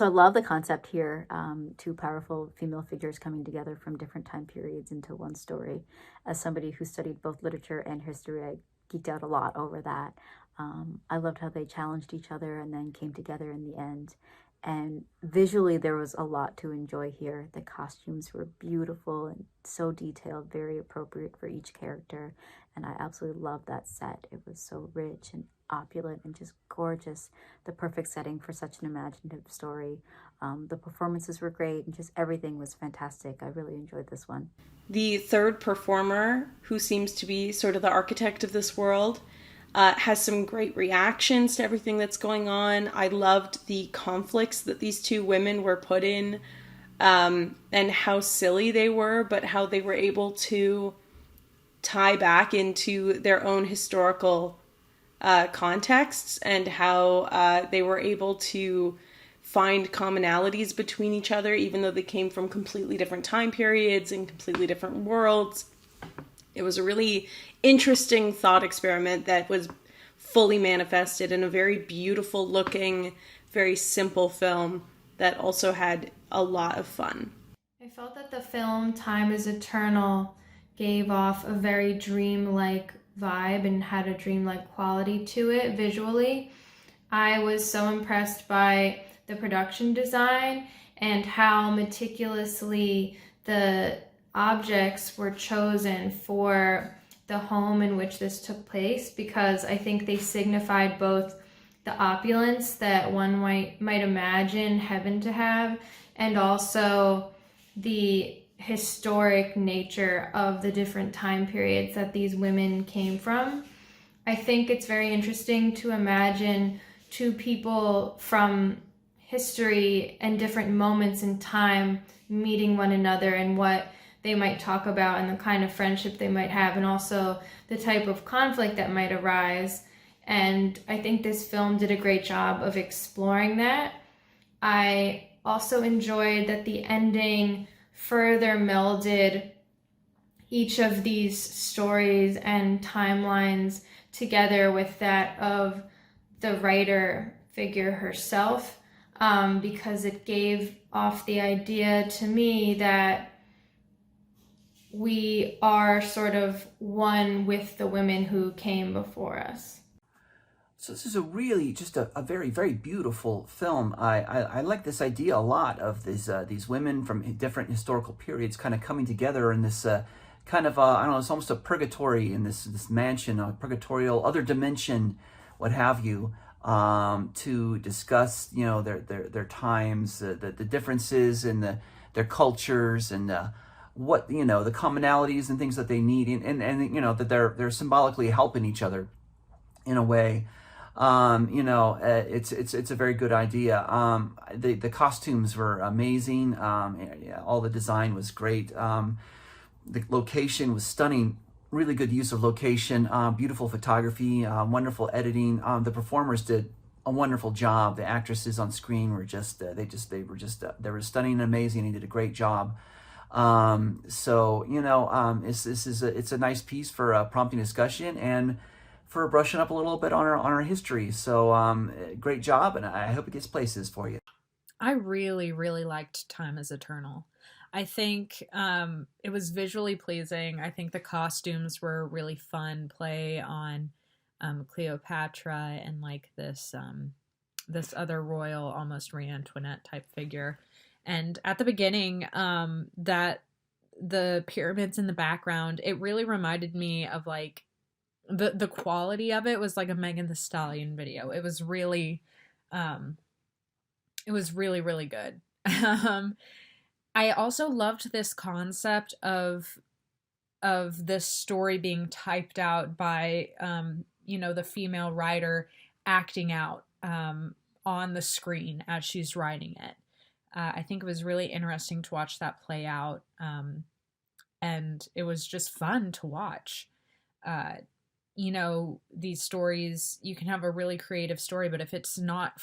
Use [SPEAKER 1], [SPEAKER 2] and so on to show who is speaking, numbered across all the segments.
[SPEAKER 1] So I love the concept here. Two powerful female figures coming together from different time periods into one story. As somebody who studied both literature and history, I geeked out a lot over that. I loved how they challenged each other and then came together in the end. And visually, there was a lot to enjoy here. The costumes were beautiful and so detailed, very appropriate for each character. And I absolutely loved that set. It was so rich and opulent and just gorgeous, the perfect setting for such an imaginative story. The performances were great and just everything was fantastic. I really enjoyed this one.
[SPEAKER 2] The third performer, who seems to be sort of the architect of this world, has some great reactions to everything that's going on. I loved the conflicts that these two women were put in, and how silly they were, but how they were able to tie back into their own historical contexts, and how they were able to find commonalities between each other, even though they came from completely different time periods and completely different worlds. It was a really interesting thought experiment that was fully manifested in a very beautiful looking, very simple film that also had a lot of fun.
[SPEAKER 3] I felt that the film Time is Eternal gave off a very dreamlike vibe and had a dreamlike quality to it visually. I was so impressed by the production design and how meticulously the objects were chosen for the home in which this took place, because I think they signified both the opulence that one might imagine heaven to have, and also the historic nature of the different time periods that these women came from. I think it's very interesting to imagine two people from history and different moments in time meeting one another, and what they might talk about and the kind of friendship they might have, and also the type of conflict that might arise. And I think this film did a great job of exploring that. I also enjoyed that the ending further melded each of these stories and timelines together with that of the writer figure herself, because it gave off the idea to me that we are sort of one with the women who came before us.
[SPEAKER 4] So this is a really just a very, very beautiful film. I like this idea a lot of these women from different historical periods kind of coming together in this kind of I don't know, it's almost a purgatory in this mansion, a purgatorial other dimension, what have you, to discuss their times, the differences in their cultures, and what the commonalities and things that they need, and that they're symbolically helping each other in a way. It's a very good idea. The costumes were amazing. Yeah, all the design was great. The location was stunning. Really good use of location. Beautiful photography. Wonderful editing. The performers did a wonderful job. The actresses on screen were just they were stunning and amazing. They did a great job. It's a nice piece for prompting discussion and for brushing up a little bit on our history. So great job, and I hope it gets places for you.
[SPEAKER 5] I really, really liked Time is Eternal. I think it was visually pleasing. I think the costumes were really fun play on Cleopatra and like this other royal, almost Marie Antoinette type figure. And at the beginning, that the pyramids in the background, it really reminded me of like the quality of it was like a Megan Thee Stallion video. It was really, really good. I also loved this concept of this story being typed out by the female writer acting out on the screen as she's writing it. I think it was really interesting to watch that play out, and it was just fun to watch. These stories, you can have a really creative story, but if it's not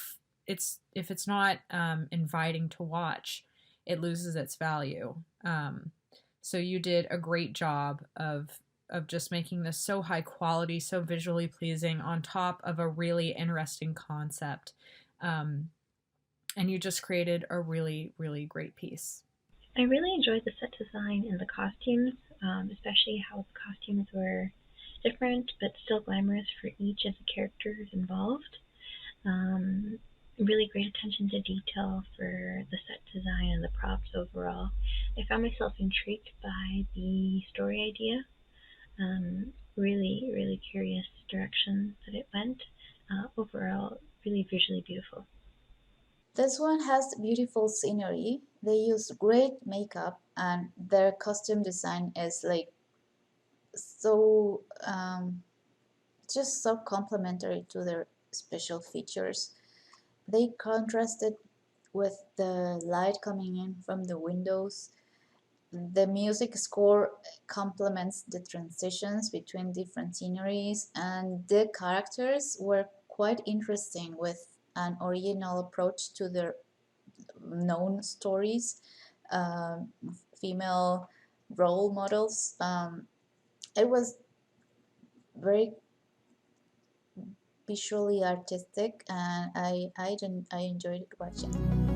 [SPEAKER 5] inviting to watch, it loses its value. So you did a great job of just making this so high quality, so visually pleasing, on top of a really interesting concept. and you just created a really, really great piece.
[SPEAKER 6] I really enjoyed the set design and the costumes, especially how the costumes were different but still glamorous for each of the characters involved. Um, Really great attention to detail for the set design and the props overall. I found myself intrigued by the story idea. Really, really curious direction that it went. Overall, really visually beautiful.
[SPEAKER 1] This one has beautiful scenery. They use great makeup, and their costume design is like so just so complementary to their special features. They contrasted with the light coming in from the windows. The music score complements the transitions between different sceneries, and the characters were quite interesting with an original approach to their known stories, um, female role models. It was very visually artistic, and I enjoyed watching.